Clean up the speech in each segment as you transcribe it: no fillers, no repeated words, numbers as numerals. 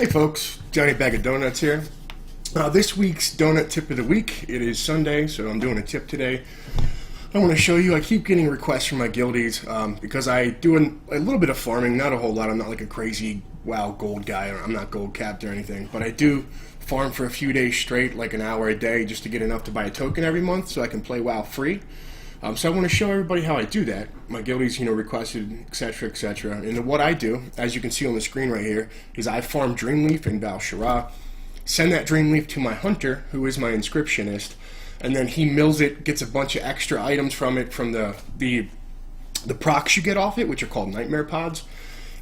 Hey folks, Johnny Bag of Donuts here. This week's donut tip of the week. It is Sunday, so I'm doing a tip today. I want to show you, I keep getting requests from my guildies because I do a little bit of farming, not a whole lot. I'm not like a crazy WoW gold guy, or I'm not gold capped or anything, but I do farm for a few days straight, like an hour a day, just to get enough to buy a token every month so I can play WoW free. So I want to show everybody how I do that. My guildies, requested, etc., etc. And what I do, as you can see on the screen right here, is I farm Dreamleaf in Val, send that Dreamleaf to my hunter, who is my inscriptionist, and then he mills it, gets a bunch of extra items from it, from the procs you get off it, which are called nightmare pods.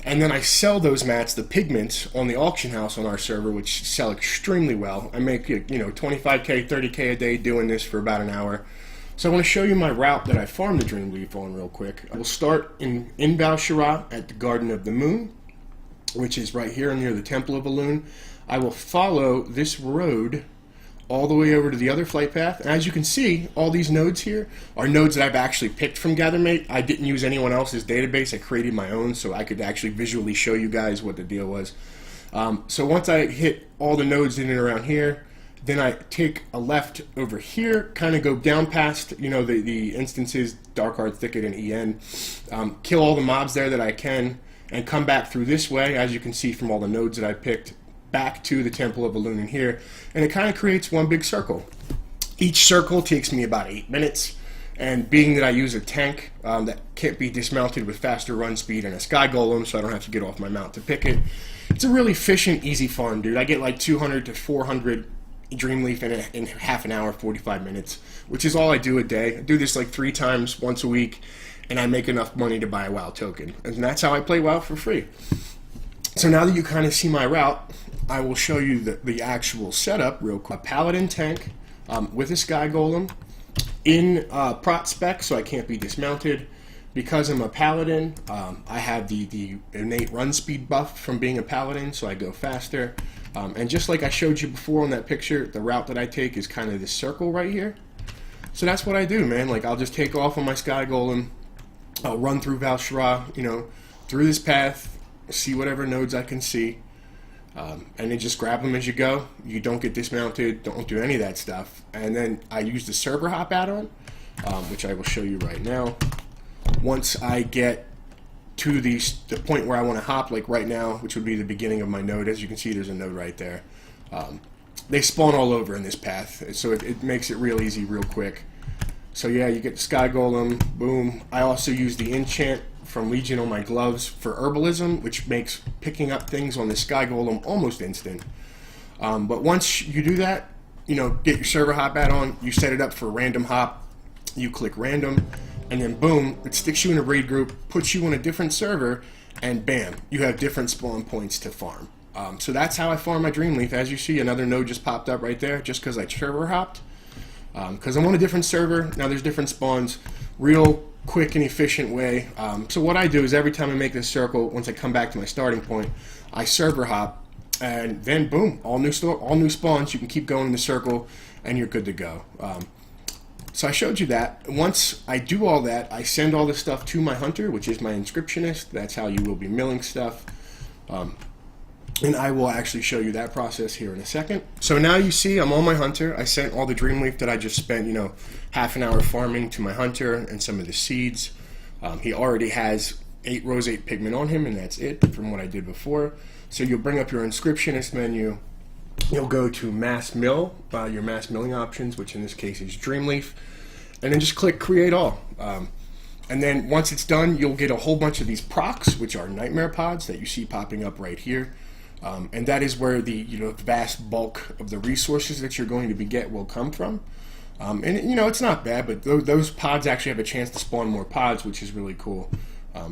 And then I sell those mats, the pigments, on the auction house on our server, which sell extremely well. I make 25k, 30k a day doing this for about an hour. So I want to show you my route that I farm the Dreamleaf on real quick. I will start in Val at the Garden of the Moon, which is right here near the Temple of Elune. I will follow this road all the way over to the other flight path. And as you can see, all these nodes here are nodes that I've actually picked from GatherMate. I didn't use anyone else's database. I created my own so I could actually visually show you guys what the deal was. So once I hit all the nodes in and around here, then I take a left over here, kind of go down past, the instances, Darkheart, Thicket, and EN, kill all the mobs there that I can, and come back through this way, as you can see from all the nodes that I picked, back to the Temple of Elune in here, and it kind of creates one big circle. Each circle takes me about 8 minutes, and being that I use a tank that can't be dismounted with faster run speed and a Sky Golem, so I don't have to get off my mount to pick it, it's a really efficient, easy farm, dude. I get like 200 to 400 Dreamleaf in half an hour, 45 minutes, which is all I do a day. I do this like 3 times, once a week, and I make enough money to buy a WoW token. And that's how I play WoW for free. So now that you kind of see my route, I will show you the actual setup real quick. A Paladin tank with a Sky Golem in prot spec, so I can't be dismounted. Because I'm a Paladin, I have the innate run speed buff from being a Paladin, so I go faster. And just like I showed you before on that picture, the route that I take is kind of this circle right here. So that's what I do, man. Like, I'll just take off on my Sky Golem. I'll run through Val, through this path, see whatever nodes I can see, and then just grab them as you go. You don't get dismounted, don't do any of that stuff. And then I use the server hop add-on, which I will show you right now. Once I get to the point where I want to hop, like right now, which would be the beginning of my node. As you can see, there's a node right there. They spawn all over in this path, so it makes it real easy, real quick. So yeah, you get the Sky Golem, boom. I also use the enchant from Legion on my gloves for herbalism, which makes picking up things on the Sky Golem almost instant. But once you do that, get your server hop add-on, you set it up for random hop, you click random, and then boom, it sticks you in a raid group, puts you on a different server, and bam, you have different spawn points to farm. So that's how I farm my Dreamleaf. As you see, another node just popped up right there, just because I server hopped. Because I'm on a different server, now there's different spawns, real quick and efficient way. So what I do is every time I make this circle, once I come back to my starting point, I server hop, and then boom, all new spawns. You can keep going in the circle, and you're good to go. So I showed you that. Once I do all that, I send all this stuff to my hunter, which is my inscriptionist. That's how you will be milling stuff. And I will actually show you that process here in a second. So now you see I'm on my hunter. I sent all the Dreamleaf that I just spent, half an hour farming to my hunter and some of the seeds. He already has 8 roseate pigment on him, and that's it from what I did before. So you'll bring up your inscriptionist menu. You'll go to mass mill, your mass milling options, which in this case is Dreamleaf, and then just click create all. And then once it's done, you'll get a whole bunch of these procs, which are nightmare pods that you see popping up right here. And that is where the vast bulk of the resources that you're going to get will come from. And it's not bad, but those pods actually have a chance to spawn more pods, which is really cool.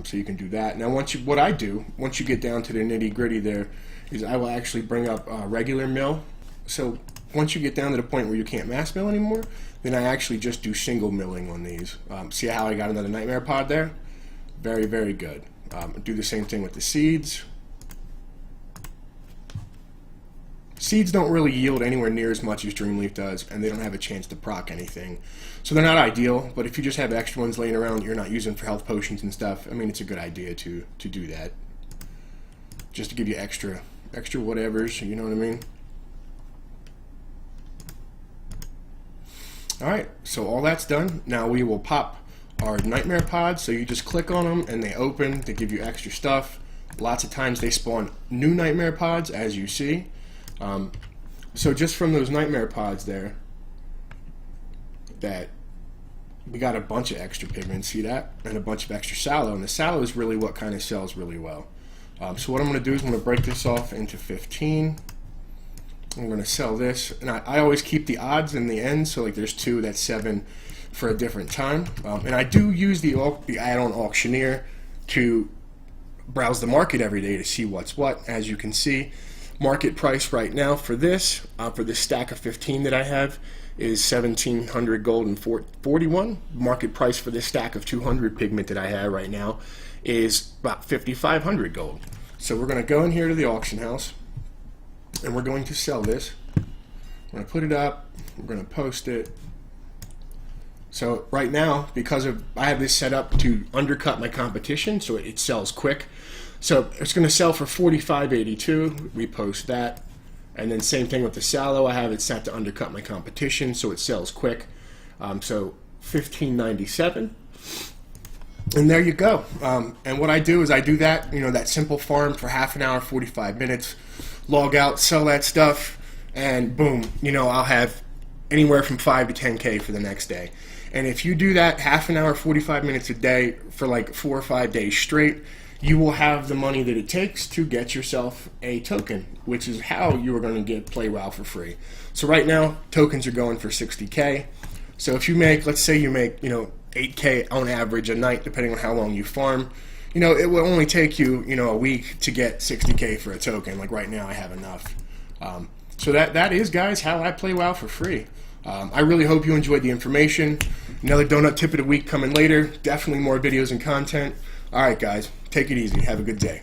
So you can do that. Now once you get down to the nitty gritty there, is I will actually bring up regular mill. So once you get down to the point where you can't mass mill anymore, then I actually just do single milling on these. See how I got another nightmare pod there? Very, very good. Do the same thing with the seeds. Seeds don't really yield anywhere near as much as Dreamleaf does, and they don't have a chance to proc anything. So they're not ideal, but if you just have extra ones laying around that you're not using for health potions and stuff, I mean, it's a good idea to do that. Just to give you extra extra whatevers, you know what I mean? Alright, so all that's done. Now we will pop our nightmare pods. So you just click on them and they open. They give you extra stuff. Lots of times they spawn new nightmare pods, as you see. So just from those nightmare pods there, that we got a bunch of extra pigment, see that? And a bunch of extra sallow. And the sallow is really what kind of sells really well. So what I'm going to do is I'm going to break this off into 15. I'm going to sell this, and I always keep the odds in the end, so like there's 2, that's 7 for a different time. And I do use the add-on auctioneer to browse the market every day to see what's what. As you can see, market price right now for this stack of 15 that I have is 1,700 gold and 41. Market price for this stack of 200 pigment that I have right now is about 5,500 gold. So we're going to go in here to the auction house, and we're going to sell this. I'm going to put it up. We're going to post it. So right now, because I have this set up to undercut my competition, so it sells quick. So it's going to sell for 45.82. We post that, and then same thing with the sallow. I have it set to undercut my competition, so it sells quick. So 15.97. And there you go. And what I do is I do that, that simple farm for half an hour, 45 minutes. Log out, sell that stuff, and boom, I'll have anywhere from 5 to 10K for the next day. And if you do that half an hour, 45 minutes a day for like 4 or 5 days straight, you will have the money that it takes to get yourself a token, which is how you are going to play WoW for free. So right now, tokens are going for 60K. So if you make, let's say you make, 8K on average a night, depending on how long you farm, it will only take you, a week to get 60K for a token. Like right now, I have enough. So that is, guys, how I play WoW for free. I really hope you enjoyed the information. Another donut tip of the week coming later. Definitely more videos and content. All right, guys, take it easy. Have a good day.